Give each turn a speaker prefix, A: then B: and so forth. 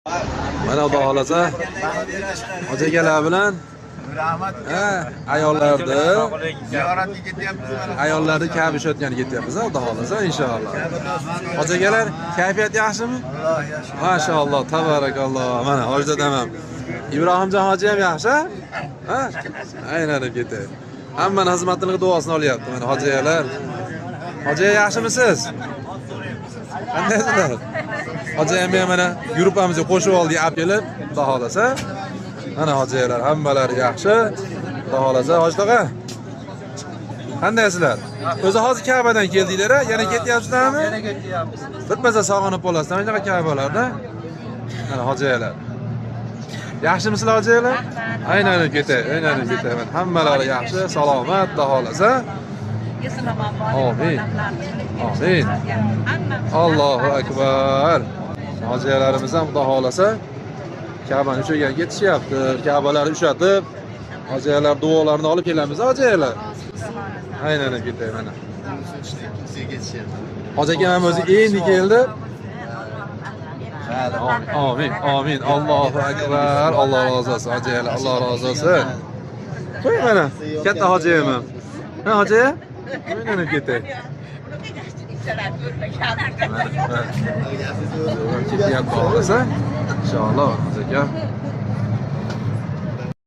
A: Mana xudo xolasa hoji akalar bilan ayollarni
B: ziyoratga ketyapmiz.
A: ayollarni kavishayotgani ketyapmiz xudo xolasa inshaalloh. Hoji akalar kayfiyat yaxshimi? Mashalloh, tabarakalloh. Mana hoji dadam ham Ibrohimjon hoji ham yaxshi. Ha? Aynan ketdi. Hammani xizmatini duosini olyapti mana hoji akalar. Hoji yaxshimisiz? Qandaysizlar? Hoji ham mana guruhimizga qo'shib oldik olib kelib, xudo xolasa. Mana hojilar hammalari yaxshi. Xudo xolasa hoji tog'a. Qandaysizlar? O'zi hozir Ka'badan keldinglar-a? Yana ketyapsizlarmi?
B: Yana ketyapmiz.
A: Bitmasa sog'inib qolasizlar. Mana shunaqa Ka'balarda. Mana hojilar. Yaxshimisizlar hojilar? Aynan ketay, aynan ketay. Hammalari yaxshi, salomat, xudo xolasa. Amin. Amin. Allohu akbar. Hojilarimiz ham xudo xolasa Ka'bani ushaga ketishyapti. Ka'balarni ushatib, hojilar duolarini olib kelamiz, hojilar. Aynan ketay mana. Hoji akam ham o'zi endi keldi. Amin. Amin. Allohu akbar. Alloh rozi bo'lsin, hojilar. Alloh rozi bo'lsin. Qo'y mana. Katta hojiyam ham. Ha, hoji? Aynan ketay. Ketyapti xolasa. Inshaalloh, hoji aka.